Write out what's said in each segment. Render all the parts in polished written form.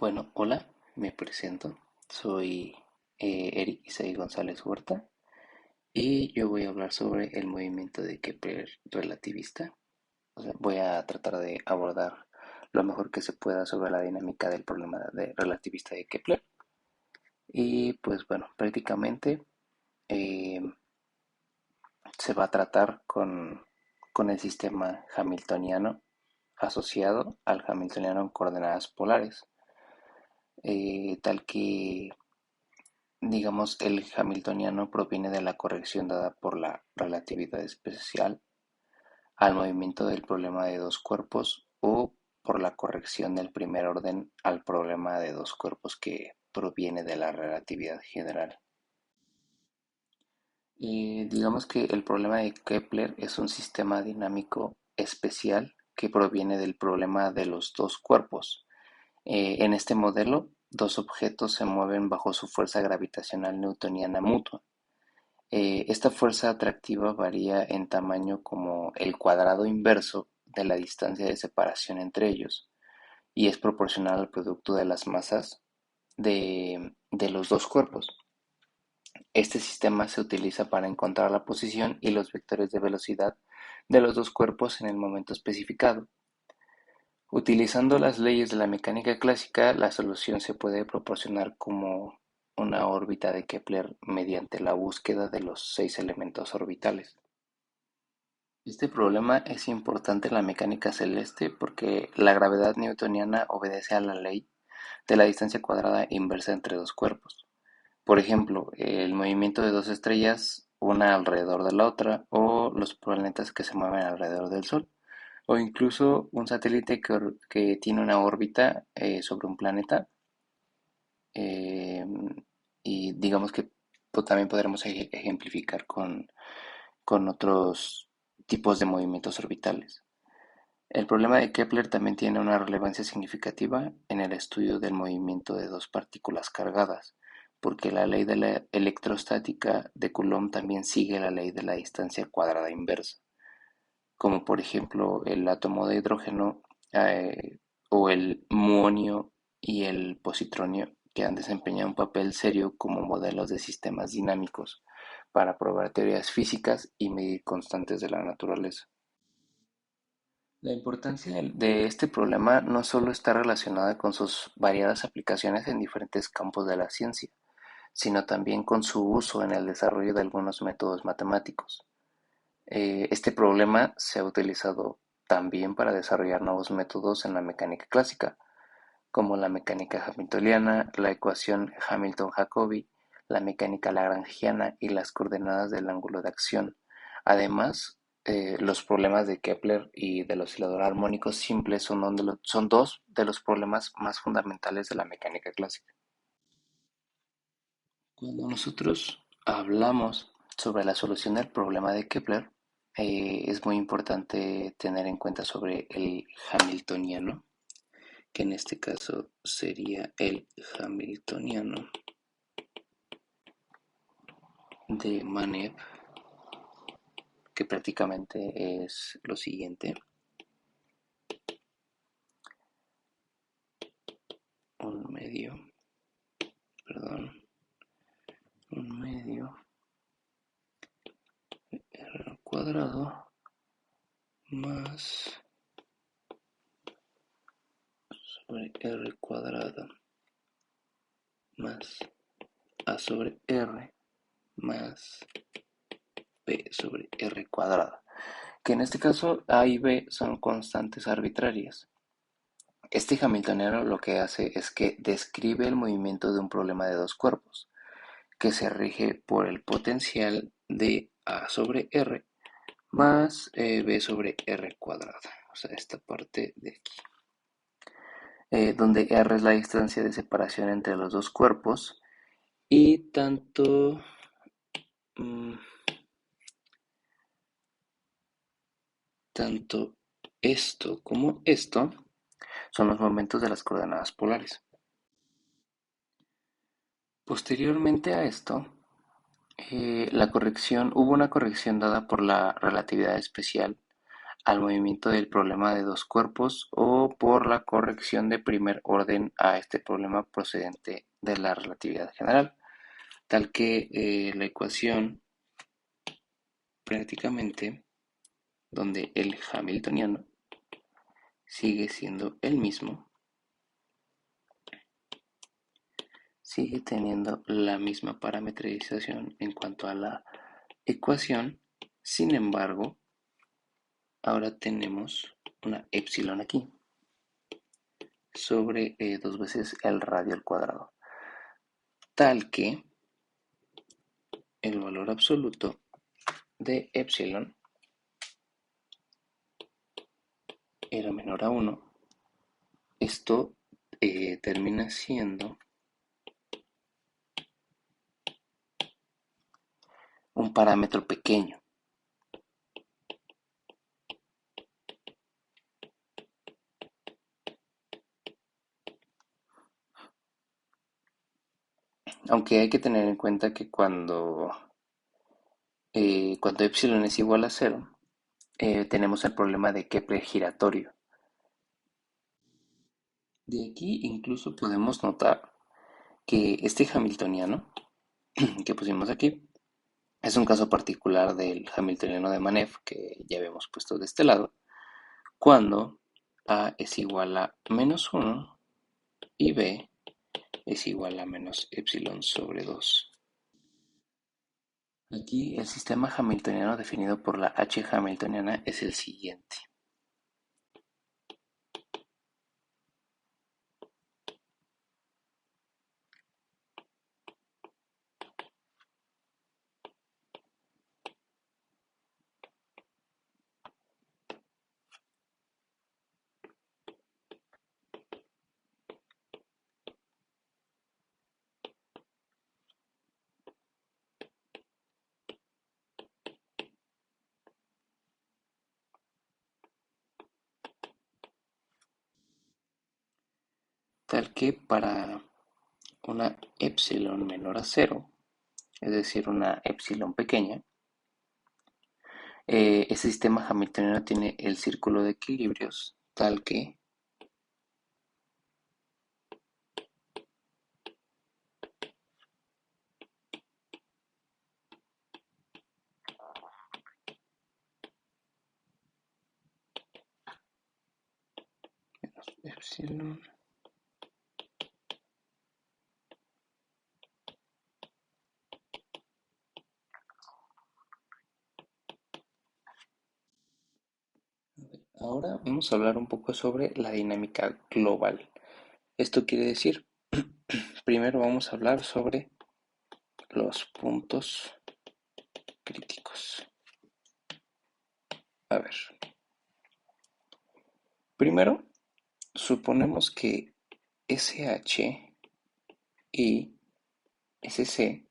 Bueno, hola, me presento. Soy Eric Isaí González Huerta y yo voy a hablar sobre el movimiento de Kepler relativista. O sea, voy a tratar de abordar lo mejor que se pueda sobre la dinámica del problema de relativista de Kepler. Y pues bueno, prácticamente eh, se va a tratar con el sistema hamiltoniano asociado al hamiltoniano en coordenadas polares, tal que digamos, el hamiltoniano proviene de la corrección dada por la relatividad especial al movimiento del problema de dos cuerpos o por la corrección del primer orden al problema de dos cuerpos que proviene de la relatividad general. Y digamos que el problema de Kepler es un sistema dinámico especial que proviene del problema de los dos cuerpos. En este modelo, dos objetos se mueven bajo su fuerza gravitacional newtoniana mutua. Esta fuerza atractiva varía en tamaño como el cuadrado inverso de la distancia de separación entre ellos y es proporcional al producto de las masas de los dos cuerpos. Este sistema se utiliza para encontrar la posición y los vectores de velocidad de los dos cuerpos en el momento especificado. Utilizando las leyes de la mecánica clásica, la solución se puede proporcionar como una órbita de Kepler mediante la búsqueda de los seis elementos orbitales. Este problema es importante en la mecánica celeste porque la gravedad newtoniana obedece a la ley de la distancia cuadrada inversa entre dos cuerpos. Por ejemplo, el movimiento de dos estrellas, una alrededor de la otra, o los planetas que se mueven alrededor del Sol, o incluso un satélite que tiene una órbita sobre un planeta. eh, y digamos que también podremos ejemplificar con otros tipos de movimientos orbitales. El problema de Kepler también tiene una relevancia significativa en el estudio del movimiento de dos partículas cargadas, porque la ley de la electrostática de Coulomb también sigue la ley de la distancia cuadrada inversa, como por ejemplo el átomo de hidrógeno o el muonio y el positronio, que han desempeñado un papel serio como modelos de sistemas dinámicos para probar teorías físicas y medir constantes de la naturaleza. La importancia de este problema no solo está relacionada con sus variadas aplicaciones en diferentes campos de la ciencia, sino también con su uso en el desarrollo de algunos métodos matemáticos. Este problema se ha utilizado también para desarrollar nuevos métodos en la mecánica clásica, como la mecánica hamiltoniana, la ecuación Hamilton-Jacobi, la mecánica lagrangiana y las coordenadas del ángulo de acción. Además, los problemas de Kepler y del oscilador armónico simple son dos de los problemas más fundamentales de la mecánica clásica. Cuando nosotros hablamos sobre la solución del problema de Kepler, es muy importante tener en cuenta sobre el hamiltoniano, que en este caso sería el hamiltoniano de Manev, que prácticamente es lo siguiente: un medio, perdón, un medio r al cuadrado más sobre r cuadrado más a sobre r más b sobre r cuadrado, que en este caso a y b son constantes arbitrarias. Este hamiltoniano lo que hace es que describe el movimiento de un problema de dos cuerpos, que se rige por el potencial de A sobre R más B sobre R cuadrada, o sea, esta parte de aquí, donde R es la distancia de separación entre los dos cuerpos y mm, tanto esto como esto son los momentos de las coordenadas polares. Posteriormente a esto, hubo una corrección dada por la relatividad especial al movimiento del problema de dos cuerpos o por la corrección de primer orden a este problema procedente de la relatividad general, tal que la ecuación prácticamente donde el hamiltoniano sigue siendo el mismo, sigue teniendo la misma parametrización en cuanto a la ecuación. Sin embargo, ahora tenemos una epsilon aquí sobre dos veces el radio al cuadrado, tal que el valor absoluto de epsilon era menor a 1. Esto termina siendo un parámetro pequeño. Aunque hay que tener en cuenta que cuando epsilon es igual a cero, tenemos el problema de Kepler giratorio. De aquí incluso podemos notar que este hamiltoniano que pusimos aquí es un caso particular del hamiltoniano de Manev que ya habíamos puesto de este lado, cuando A es igual a -1 y B es igual a menos epsilon sobre 2. Aquí el sistema hamiltoniano definido por la H hamiltoniana es el siguiente. Tal que para una epsilon menor a cero, es decir, una epsilon pequeña, este sistema hamiltoniano tiene el círculo de equilibrios tal que epsilon. Ahora vamos a hablar un poco sobre la dinámica global. Esto quiere decir, primero vamos a hablar sobre los puntos críticos. A ver, primero suponemos que SH y SC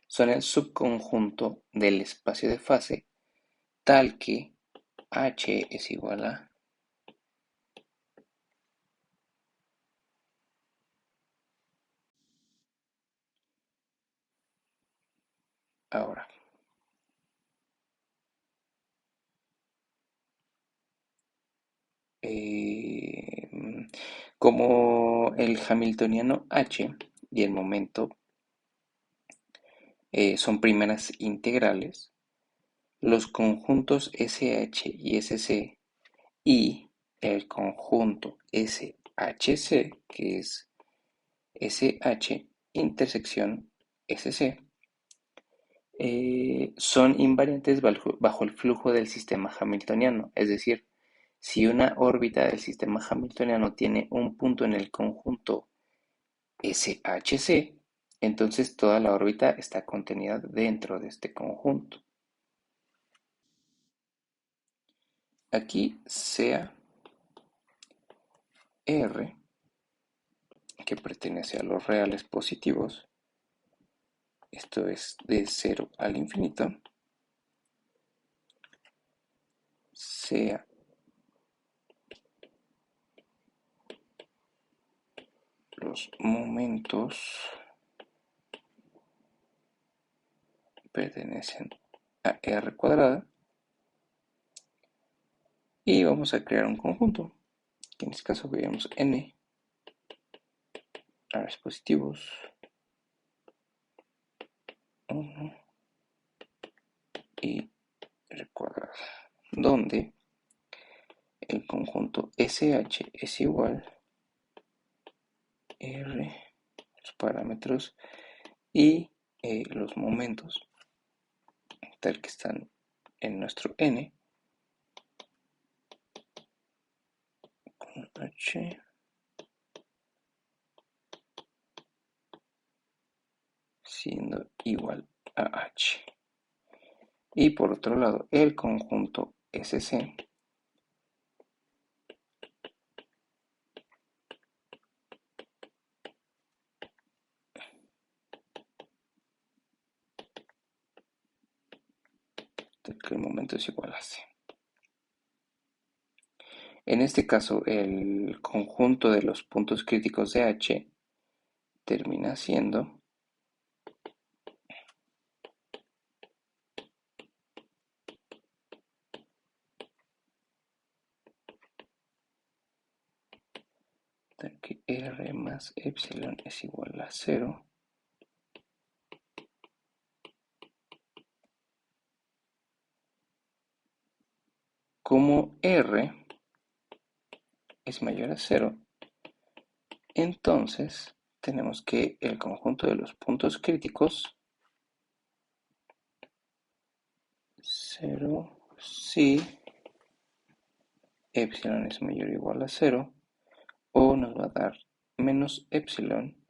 son el subconjunto del espacio de fase tal que H es igual a ahora. eh, Como el hamiltoniano H y el momento son primeras integrales, los conjuntos SH y SC y el conjunto SHC, que es SH intersección SC, son invariantes bajo el flujo del sistema hamiltoniano, es decir, si una órbita del sistema hamiltoniano tiene un punto en el conjunto SHC, entonces toda la órbita está contenida dentro de este conjunto. Aquí sea R, que pertenece a los reales positivos, esto es de 0 al infinito, sea los momentos pertenecen a R cuadrada, y vamos a crear un conjunto, que en este caso veamos n a positivos 1 y r cuadrado, donde el conjunto SH es igual R, los parámetros y los momentos, tal que están en nuestro N, con H siendo igual a H. Y por otro lado, el conjunto SC tal que el momento es igual a C. En este caso, el conjunto de los puntos críticos de H termina siendo tal que R más epsilon es igual a 0, como R es mayor a 0, entonces tenemos que el conjunto de los puntos críticos 0 si epsilon es mayor o igual a 0, o nos va a dar menos epsilon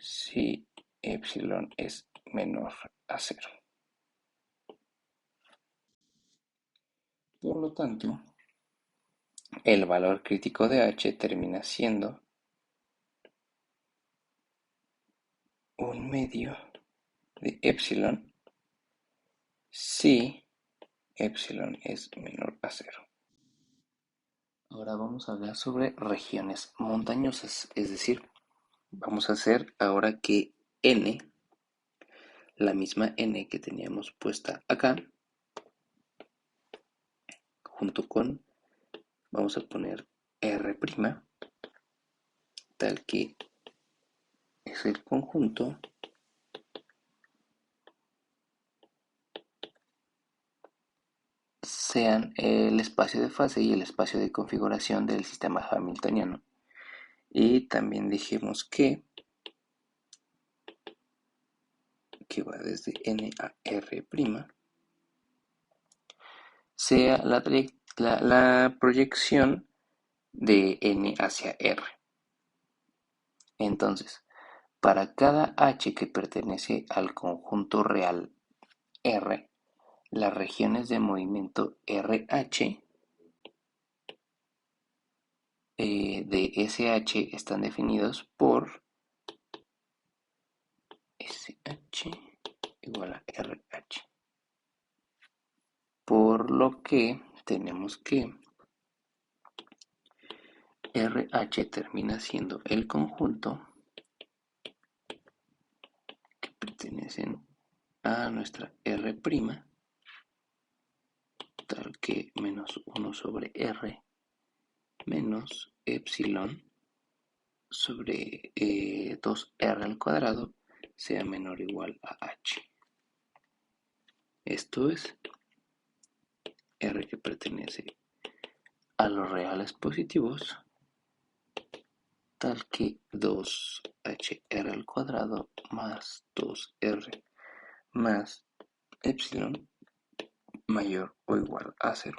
si epsilon es menor a 0. Por lo tanto, el valor crítico de H termina siendo un medio de epsilon si epsilon es menor a 0. Ahora vamos a hablar sobre regiones montañosas, es decir, vamos a hacer ahora que n, la misma n que teníamos puesta acá, junto con, vamos a poner r', tal que es el conjunto sean el espacio de fase y el espacio de configuración del sistema hamiltoniano. Y también dijimos que va desde n a r', sea la proyección de n hacia r. Entonces, para cada h que pertenece al conjunto real R, las regiones de movimiento RH de SH están definidos por SH igual a RH. Por lo que tenemos que RH termina siendo el conjunto que pertenecen a nuestra R', tal que menos 1 sobre R menos epsilon sobre 2R al cuadrado sea menor o igual a H. Esto es R que pertenece a los reales positivos, tal que 2HR al cuadrado más 2R más epsilon mayor o igual a 0.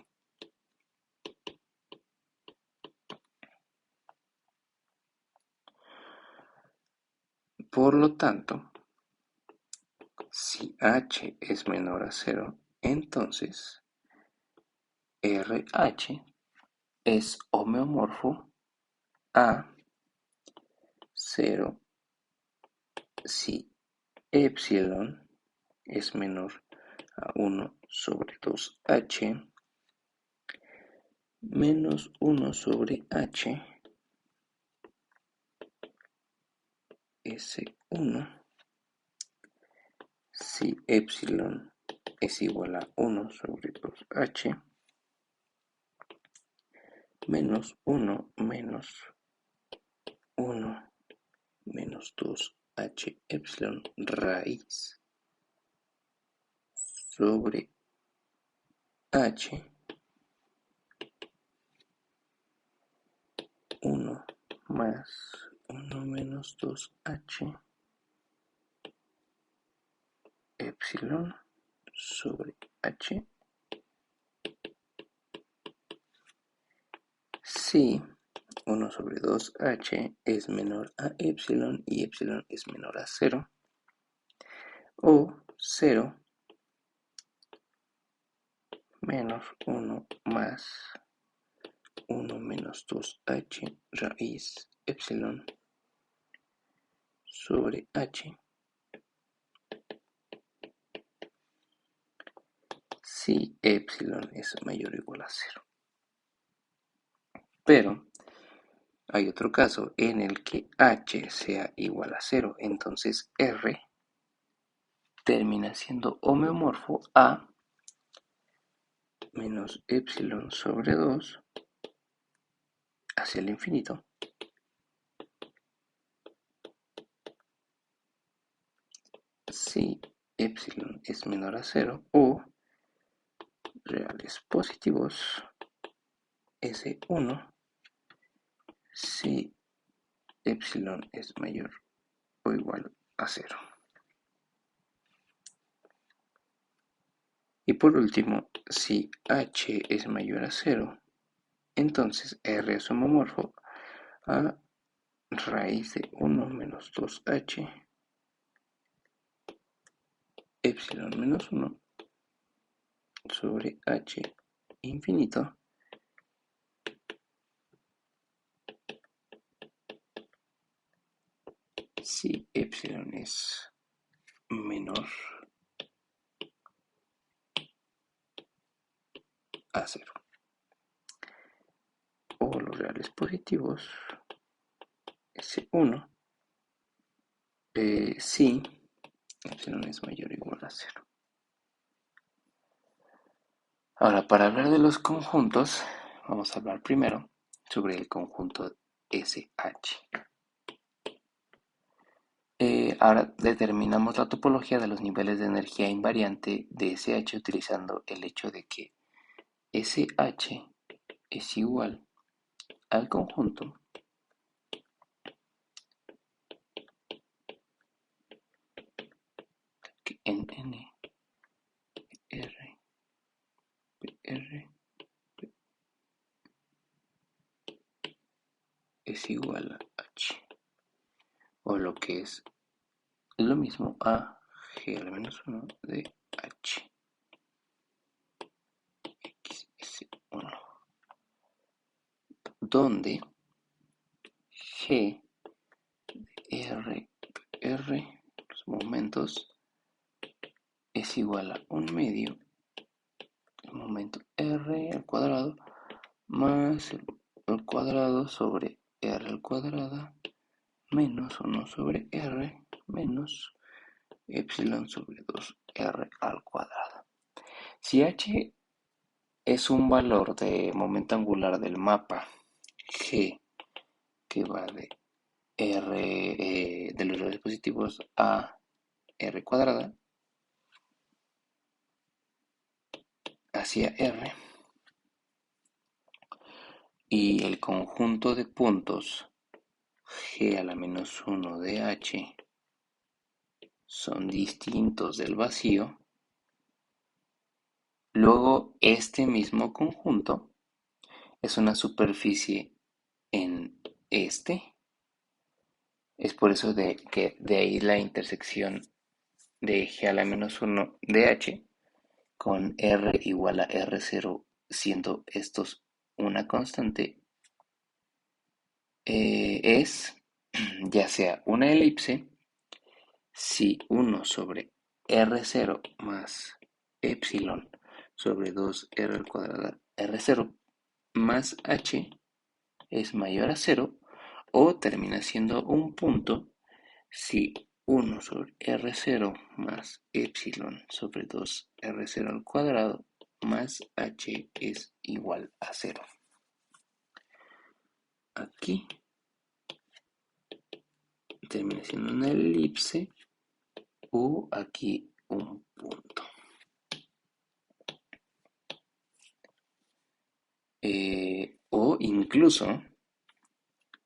Por lo tanto, si H es menor a 0, entonces RH es homeomorfo a 0 si epsilon es menor a 1 sobre 2H menos 1 sobre H S1 si epsilon es igual a 1 sobre 2H menos 1 menos 1 menos 2h epsilon raíz sobre h 1 más 1 menos 2h epsilon sobre h si 1 sobre 2h es menor a epsilon y epsilon es menor a 0, o 0 menos 1 más 1 menos 2h raíz epsilon sobre h si epsilon es mayor o igual a 0. Pero hay otro caso en el que h sea igual a 0, entonces r termina siendo homeomorfo a menos epsilon sobre 2 hacia el infinito si epsilon es menor a 0 o reales positivos S1 si epsilon es mayor o igual a 0. Y por último, si h es mayor a 0, entonces r es homomorfo a raíz de 1 menos 2h epsilon menos 1 sobre h infinito si epsilon es menor a 0. O los reales positivos S1 si epsilon es mayor o igual a 0. Ahora, para hablar de los conjuntos, vamos a hablar primero sobre el conjunto SH. Ahora determinamos la topología de los niveles de energía invariante de SH utilizando el hecho de que SH es igual al conjunto que en N, R, R es igual a H, o lo que es lo mismo a G al menos 1 de H, XS1, donde G, R, R, los momentos, es igual a 1 medio el momento R al cuadrado más el cuadrado sobre R al cuadrado menos 1 sobre R menos epsilon sobre 2R al cuadrado. Si H es un valor de momento angular del mapa G que va de R de los reales positivos a R cuadrada hacia R, y el conjunto de puntos G a la menos 1 de H son distintos del vacío, luego este mismo conjunto es una superficie en este. Es por eso que de ahí la intersección de G a la menos 1 de H con R igual a R0, siendo estos una constante, es ya sea una elipse si 1 sobre R0 más epsilon sobre 2R al cuadrado R0 más H es mayor a 0, o termina siendo un punto si 1 sobre R0 más epsilon sobre 2R0 al cuadrado más H es igual a 0. aquí termina siendo una elipse o aquí un punto. O incluso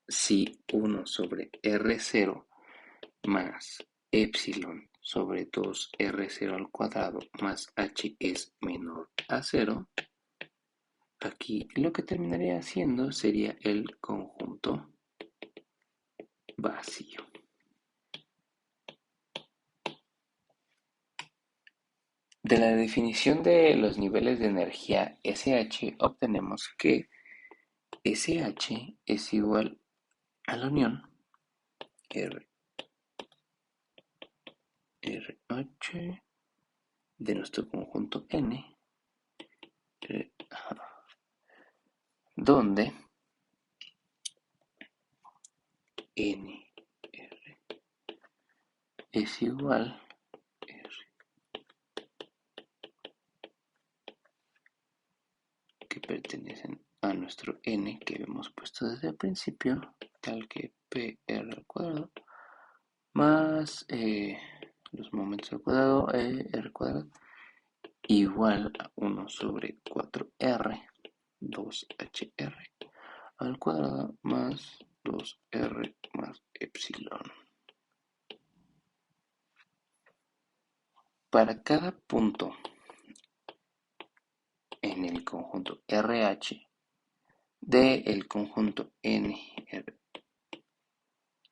si 1 sobre R0 más epsilon sobre 2R0 al cuadrado más h es menor a 0, aquí lo que terminaría haciendo sería el conjunto vacío. De la definición de los niveles de energía SH obtenemos que SH es igual a la unión RH de nuestro conjunto N, donde N es igual que pertenecen a nuestro N que hemos puesto desde el principio, tal que PR al cuadrado, más los momentos al cuadrado, R cuadrado, igual a 1 sobre 4R, 2HR al cuadrado, más 2R más epsilon. Para cada punto en el conjunto RH del conjunto NR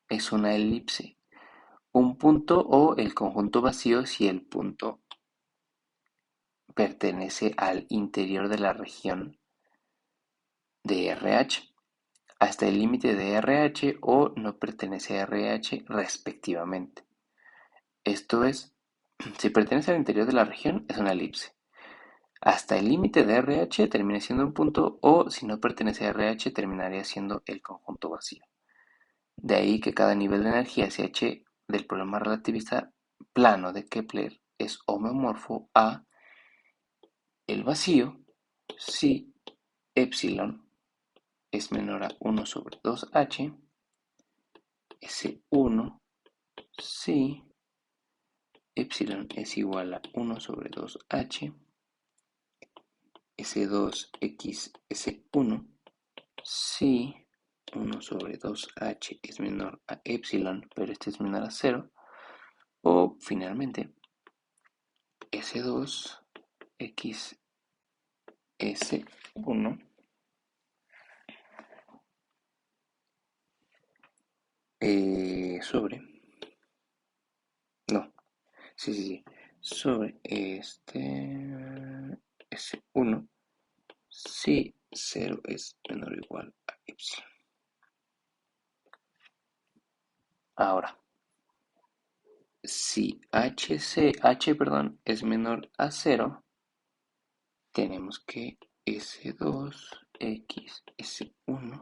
es una elipse, un punto o el conjunto vacío si el punto pertenece al interior de la región de RH, hasta el límite de RH o no pertenece a RH respectivamente. Esto es, si pertenece al interior de la región es una elipse. Hasta el límite de RH termina siendo un punto o si no pertenece a RH terminaría siendo el conjunto vacío. De ahí que cada nivel de energía SH del problema relativista plano de Kepler es homeomorfo a el vacío si epsilon es menor a 1 sobre 2h, S1 si epsilon es igual a 1 sobre 2h, S2x S1 si 1 sobre 2h es menor a epsilon, pero este es menor a 0, o finalmente S2x S1 sobre, no, sí, sobre S1 si 0 es menor o igual a epsilon. Ahora, si h es menor a 0, tenemos que S2x S1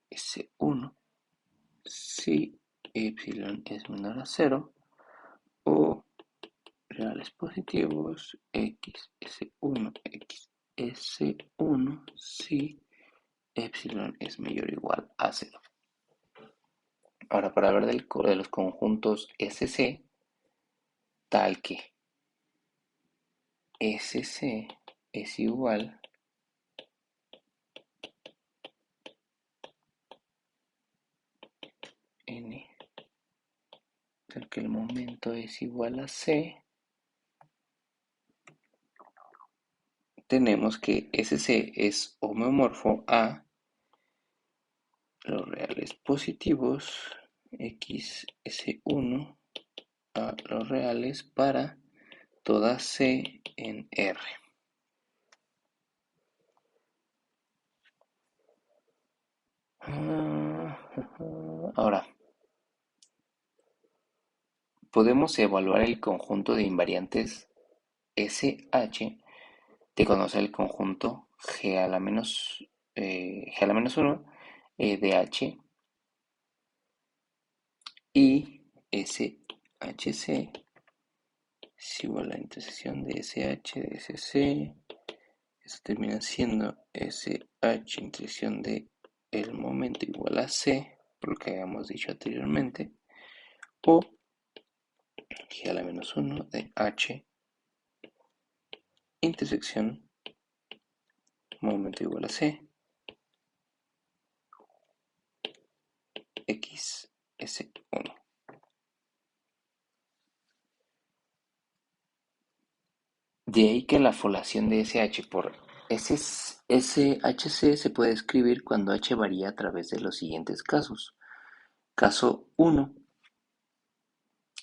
S1 si epsilon es menor a 0 o reales positivos x S1 x S1 si epsilon es mayor o igual a 0. Ahora, para hablar de los conjuntos SC, tal que SC es igual N, tal que el momento es igual a C, tenemos que SC es homeomorfo a los reales positivos x S1 a los reales para toda C en R. Ahora, podemos evaluar el conjunto de invariantes SH de conocer el conjunto G a la menos, G a la menos 1 de H y SHC es igual a la intersección de SH de SC Esto termina siendo SH intersección de el momento igual a C, por lo que habíamos dicho anteriormente, o G a la menos 1 de H intersección momento igual a C, X, S1. De ahí que la folación de SH por SHC se puede escribir cuando H varía a través de los siguientes casos. Caso 1,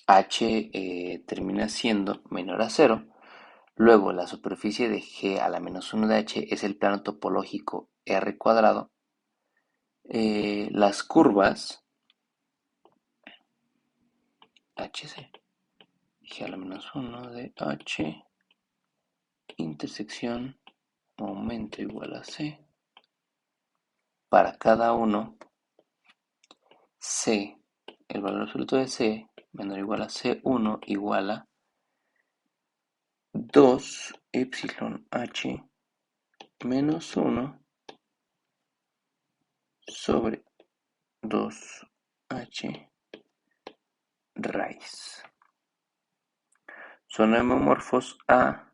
H termina siendo menor a 0. Luego, la superficie de G a la menos 1 de H es el plano topológico R cuadrado. Las curvas HC, G a la menos 1 de H, intersección momento igual a C. Para cada uno, C, el valor absoluto de C menor o igual a C1 igual a 2 epsilon H menos 1 sobre 2H raíz. Son homomorfos a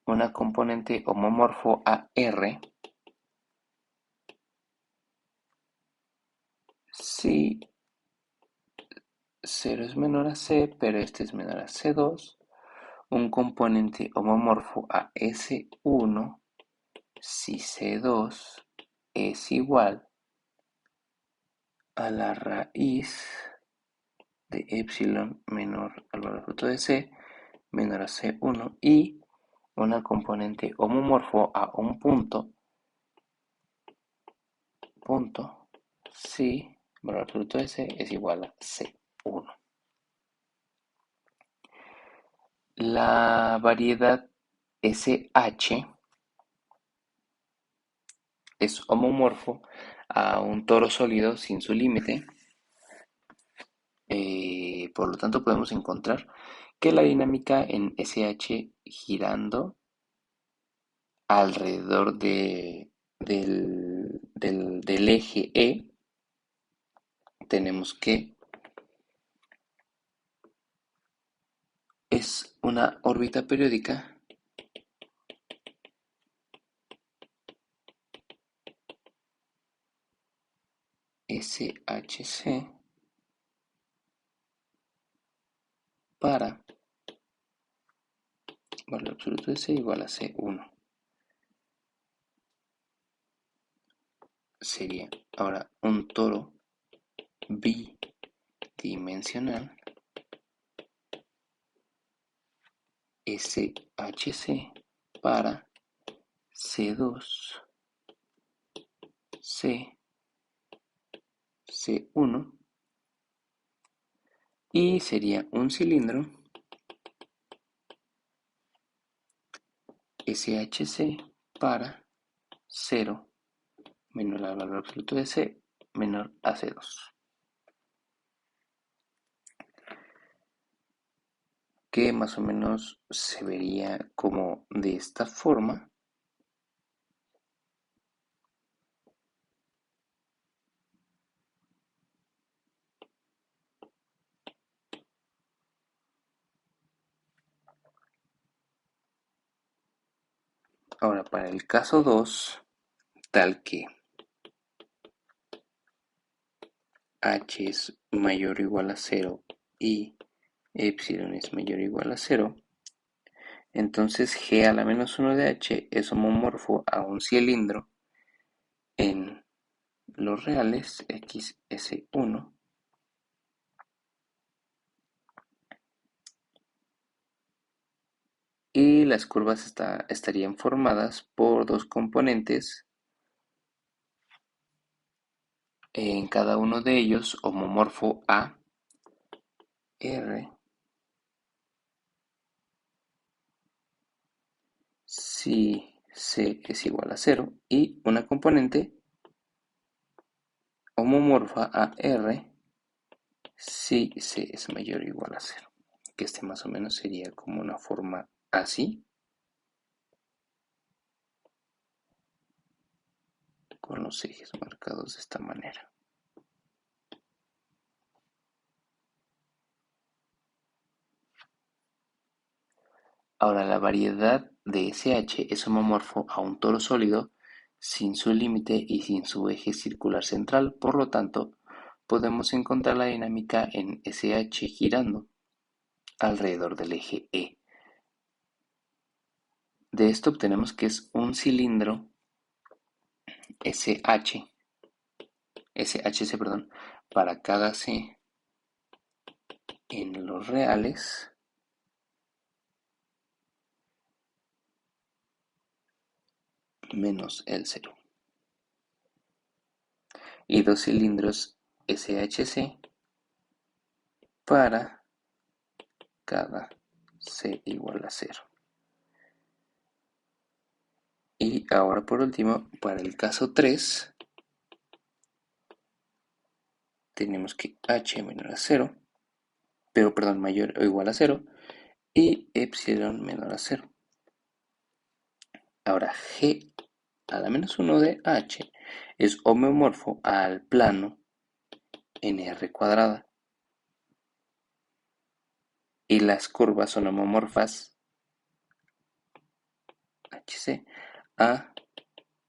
una componente homomorfo a R si 0 es menor a C, pero este es menor a C2, un componente homomorfo a S1 si C2 es igual a la raíz de epsilon menor al valor absoluto de C menor a C1 y una componente homomorfo a un punto si el valor absoluto de C es igual a C1. La variedad SH es homomorfo a un toro sólido sin su límite. Por lo tanto, podemos encontrar que la dinámica en SH girando alrededor del eje E, tenemos que es una órbita periódica SHC para valor absoluto de C igual a C1. Sería ahora un toro bidimensional SHC para C2, C, C1 y sería un cilindro SHC para 0 menor al valor absoluto de C menor a C2. Que más o menos se vería como de esta forma. Ahora, para el caso 2, tal que H es mayor o igual a 0 y epsilon es mayor o igual a 0, entonces G a la menos 1 de H es homomorfo a un cilindro en los reales XS1 y las curvas estarían formadas por dos componentes, en cada uno de ellos homomorfo a R si C es igual a 0 y una componente homomorfa a R si C es mayor o igual a 0. Que este más o menos sería como una forma así. con los ejes marcados de esta manera. Ahora, la variedad de SH es homomorfo a un toro sólido sin su límite y sin su eje circular central, por lo tanto, podemos encontrar la dinámica en SH girando alrededor del eje E. De esto obtenemos que es un cilindro SHC, perdón, para cada C en los reales menos el cero. Y dos cilindros SHC para cada C igual a cero. Y ahora por último, para el caso 3, tenemos que H menor a 0, pero perdón, mayor o igual a 0, y epsilon menor a 0. Ahora G a la menos 1 de H es homomorfo al plano en R cuadrada. Y las curvas son homomorfas HC a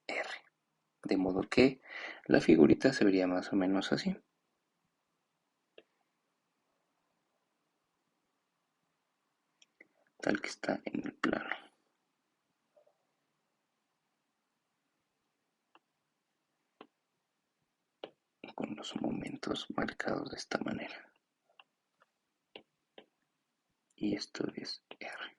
R. De modo que la figurita se vería más o menos así. Tal que está en el plano. Con los momentos marcados de esta manera. Y esto es R.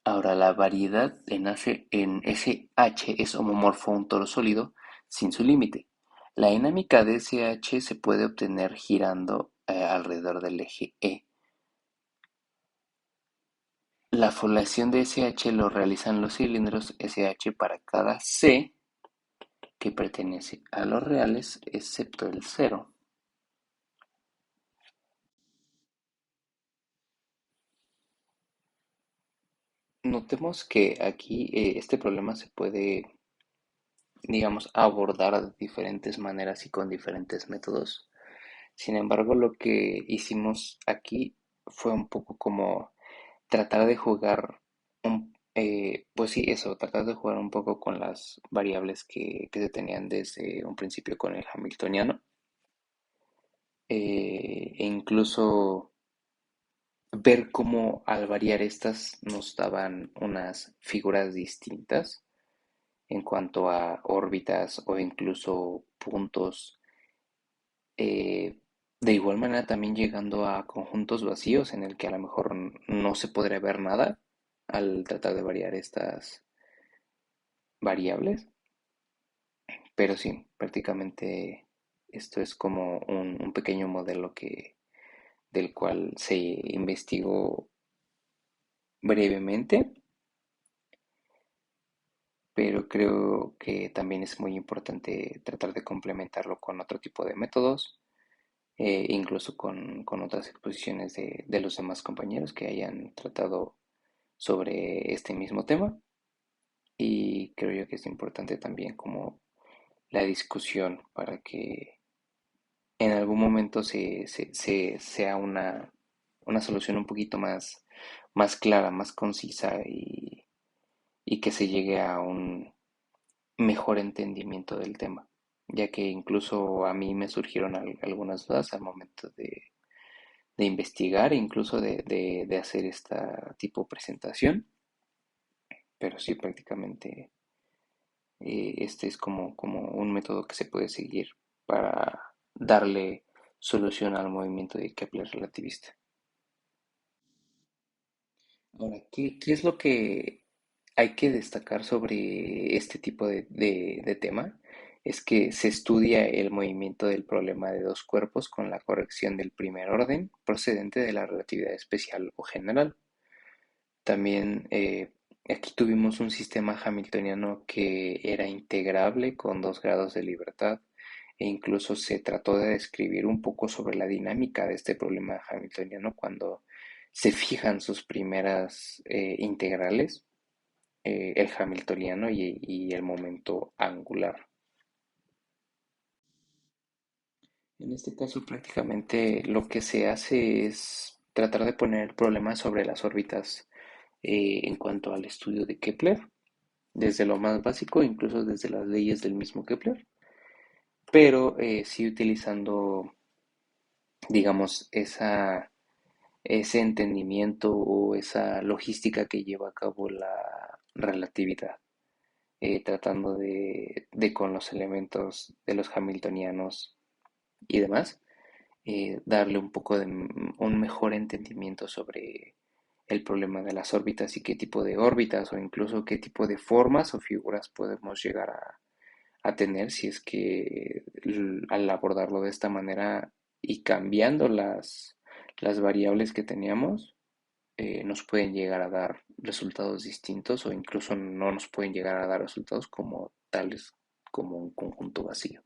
Ahora, la variedad en SH es homomorfo a un toro sólido sin su límite. La dinámica de SH se puede obtener girando alrededor del eje E. La foliación de SH lo realizan los cilindros SH para cada C que pertenece a los reales excepto el cero. Notemos que aquí este problema se puede, digamos, abordar de diferentes maneras y con diferentes métodos. Sin embargo, lo que hicimos aquí fue un poco como tratar de jugar, pues sí, eso, tratar de jugar un poco con las variables que se tenían desde un principio con el Hamiltoniano, e incluso ver cómo al variar estas nos daban unas figuras distintas en cuanto a órbitas o incluso puntos. De igual manera también llegando a conjuntos vacíos en el que a lo mejor no se podría ver nada al tratar de variar estas variables, pero sí, prácticamente esto es como un pequeño modelo del cual se investigó brevemente, pero creo que también es muy importante tratar de complementarlo con otro tipo de métodos, incluso con otras exposiciones de los demás compañeros que hayan tratado sobre este mismo tema. Y creo yo que es importante también como la discusión para que en algún momento sea una solución un poquito más clara, más concisa y que se llegue a un mejor entendimiento del tema, ya que incluso a mí me surgieron algunas dudas al momento de investigar e incluso de hacer esta tipo presentación, pero sí prácticamente este es como un método que se puede seguir para darle solución al movimiento de Kepler relativista. Ahora, ¿qué es lo que hay que destacar sobre este tipo de tema? Es que se estudia el movimiento del problema de dos cuerpos con la corrección del primer orden procedente de la relatividad especial o general. También aquí tuvimos un sistema hamiltoniano que era integrable con 2 grados de libertad e incluso se trató de describir un poco sobre la dinámica de este problema hamiltoniano cuando se fijan sus primeras integrales. el hamiltoniano y el momento angular. En este caso, prácticamente lo que se hace es tratar de poner problemas sobre las órbitas en cuanto al estudio de Kepler, desde lo más básico, incluso desde las leyes del mismo Kepler, pero sí utilizando, digamos, ese entendimiento o esa logística que lleva a cabo la relatividad, tratando de con los elementos de los hamiltonianos y demás, darle un poco de un mejor entendimiento sobre el problema de las órbitas y qué tipo de órbitas o incluso qué tipo de formas o figuras podemos llegar a tener si es que al abordarlo de esta manera y cambiando las variables que teníamos, nos pueden llegar a dar resultados distintos o incluso no nos pueden llegar a dar resultados como tales como un conjunto vacío.